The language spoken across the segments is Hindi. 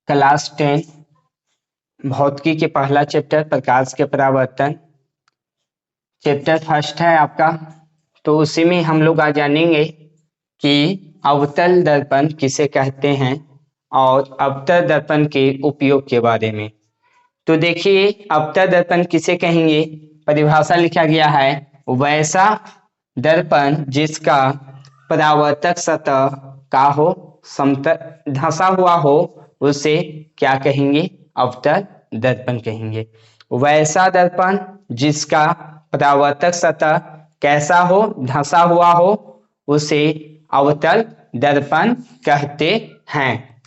क्लास 10 भौतिकी के पहला चैप्टर प्रकाश के परावर्तन चैप्टर फर्स्ट है आपका। तो उसी में हम लोग आज जानेंगे कि अवतल दर्पण किसे कहते हैं और अवतल दर्पण के उपयोग के बारे में। तो देखिए, अवतल दर्पण किसे कहेंगे, परिभाषा लिखा गया है, वैसा दर्पण जिसका परावर्तक सतह का हो, समतल धंसा हुआ हो, उसे क्या कहेंगे, अवतल दर्पण कहेंगे। वैसा दर्पण जिसका परावर्तक सतह कैसा हो, धंसा हुआ हो, उसे अवतल दर्पण कहते हैं।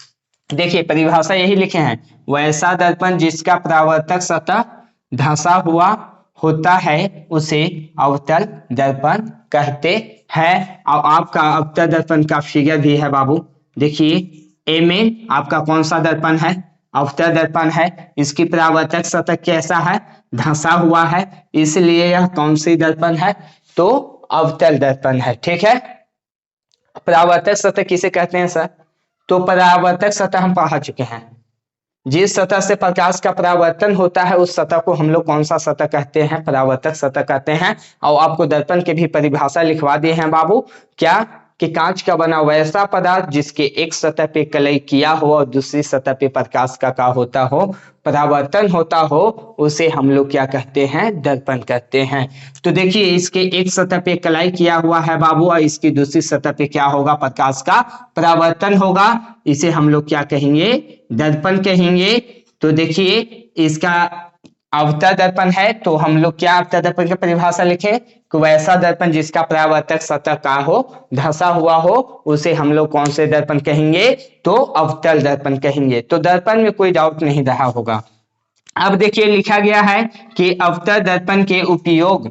देखिए, परिभाषा यही लिखे हैं, वैसा दर्पण जिसका परावर्तक सतह धंसा हुआ होता है उसे अवतल दर्पण कहते हैं। और आपका अवतल दर्पण का फिगर भी है बाबू। देखिए, ए में आपका कौन सा दर्पण है, अवतल दर्पण है। इसकी परावर्तक सतह कैसा है, धंसा हुआ है, इसलिए यह कौन सी दर्पण है, तो अवतल दर्पण है। ठीक है। परावर्तक सतह किसे कहते हैं सर, तो परावर्तक सतह हम पढ़ा चुके हैं। जिस सतह से प्रकाश का परावर्तन होता है उस सतह को हम लोग कौन सा सतह कहते हैं, परावर्तक सतह कहते हैं। और आपको दर्पण की भी परिभाषा लिखवा दिए हैं बाबू, क्या कि कांच का बना वैसा पदार्थ जिसके एक सतह पे कलई किया हो और दूसरी सतह पे प्रकाश का होता हो, परावर्तन होता हो, उसे हम लोग क्या कहते हैं, दर्पण कहते हैं। तो देखिए, इसके एक सतह पे कलाई किया हुआ है बाबू और इसकी दूसरी सतह पे क्या होगा, प्रकाश का परावर्तन होगा, इसे हम लोग क्या कहेंगे, दर्पण कहेंगे। तो देखिए, इसका अवतल दर्पण है तो हम लोग क्या अवतल दर्पण की परिभाषा लिखे कि वैसा दर्पण जिसका परावर्तक सतह का हो, धंसा हुआ हो, उसे हम लोग कौन से दर्पण कहेंगे, तो अवतल दर्पण कहेंगे। तो दर्पण में कोई डाउट नहीं रहा होगा। अब देखिए, लिखा गया है कि अवतल दर्पण के उपयोग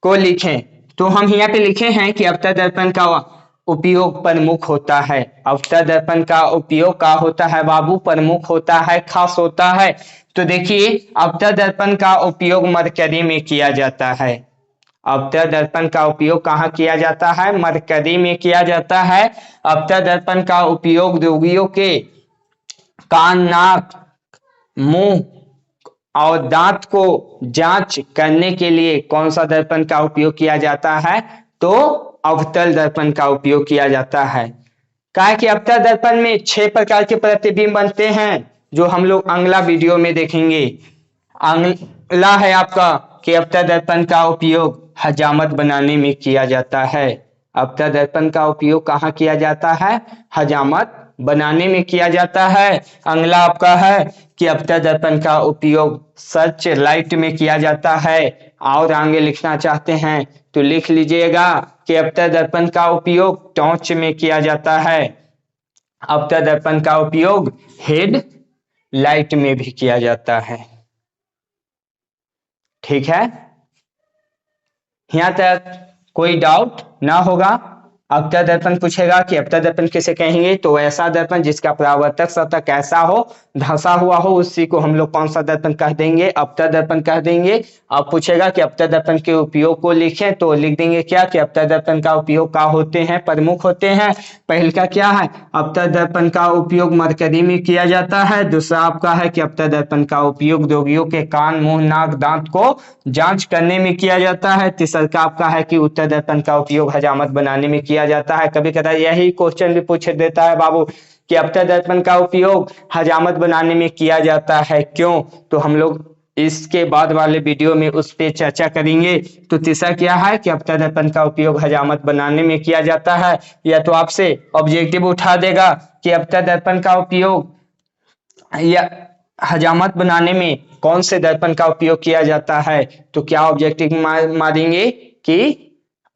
को लिखें। तो हम यहाँ पे लिखे हैं कि अवतल दर्पण का उपयोग प्रमुख होता है। अवतल दर्पण का उपयोग का होता है बाबू, प्रमुख होता है, खास होता है। तो देखिए, अवतल दर्पण का उपयोग मरकरी में किया जाता है। अवतल दर्पण का उपयोग कहाँ किया जाता है, मरकरी में किया जाता है। अवतल दर्पण का उपयोग रोगियों के कान, नाक, मुंह और दांत को जांच करने के लिए कौन सा दर्पण का उपयोग किया जाता है, तो अवतल दर्पण का उपयोग किया जाता है। कहा कि अवतल दर्पण में 6 प्रकार के प्रतिबिंब बनते हैं, जो हम लोग अगला वीडियो में देखेंगे। अगला है आपका कि अवतल दर्पण का उपयोग हजामत बनाने में किया जाता है। अवतल दर्पण का उपयोग कहाँ किया जाता है, हजामत बनाने में किया जाता है। अगला आपका है कि अवतल दर्पण का उपयोग सर्च लाइट में किया जाता है। और आगे लिखना चाहते हैं तो लिख लीजिएगा कि अवतल दर्पण का उपयोग टॉर्च में किया जाता है। अवतल दर्पण का उपयोग हेड लाइट में भी किया जाता है। ठीक है, यहां तक कोई डाउट ना होगा। अवतल दर्पण पूछेगा कि अवतल दर्पण किसे कहेंगे, तो ऐसा दर्पण जिसका परावर्तक सतह कैसा हो, धंसा हुआ हो, उसी को हम लोग कौन सा दर्पण कह देंगे, अवतल दर्पण कह देंगे। अब पूछेगा कि अवतल दर्पण के उपयोग को लिखें, तो लिख देंगे क्या कि अवतल दर्पण का उपयोग का होते हैं, प्रमुख होते हैं। पहले का क्या है, अवतल दर्पण का उपयोग मरकरी में किया जाता है। दूसरा आपका है कि अवतल दर्पण का उपयोग रोगियों के कान, मुंह, नाक, दांत को जांच करने में किया जाता है। तीसरा आपका है कि उत्तल दर्पण का उपयोग हजामत बनाने में किया जाता है। कभी कभी यही क्वेश्चन भी पूछ देता है बाबू कि अवतल दर्पण का उपयोग हजामत बनाने में किया जाता है, क्यों, तो हम लोग इसके बाद वाले वीडियो में उस पर चर्चा करेंगे। तो तीसरा क्या है कि अवतल दर्पण का उपयोग हजामत बनाने में किया जाता है। या तो आपसे ऑब्जेक्टिव उठा देगा कि अवतल दर्पण का उपयोग या हजामत बनाने में कौन से दर्पण का उपयोग किया जाता है, तो क्या ऑब्जेक्टिव मारेंगे कि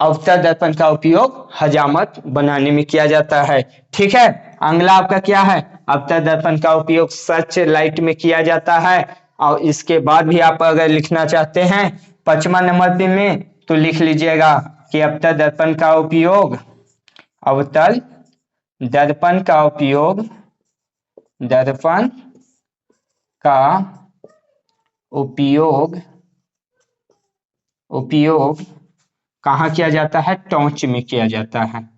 अवतल दर्पण का उपयोग हजामत बनाने में किया जाता है। ठीक है, अगला आपका क्या है, अवतल दर्पण का उपयोग सर्च लाइट में किया जाता है। और इसके बाद भी आप अगर लिखना चाहते हैं 5वां नंबर पे में, तो लिख लीजिएगा कि अवतल दर्पण का उपयोग, अवतल दर्पण का उपयोग, दर्पण का उपयोग कहाँ किया जाता है, टॉर्च में किया जाता है।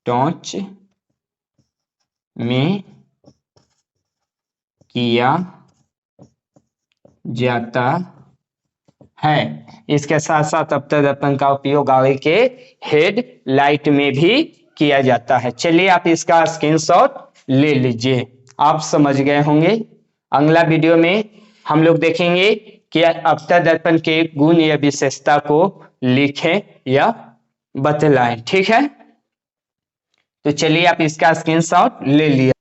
टॉर्च में किया जाता है। इसके साथ साथ अवतल दर्पण का उपयोग गाड़ी के हेड लाइट में भी किया जाता है। चलिए आप इसका स्क्रीनशॉट ले लीजिए, आप समझ गए होंगे। अगला वीडियो में हम लोग देखेंगे कि अवतल दर्पण के गुण या विशेषता को लिखें या बतलाएं। ठीक है, तो चलिए आप इसका स्क्रीनशॉट ले लिया।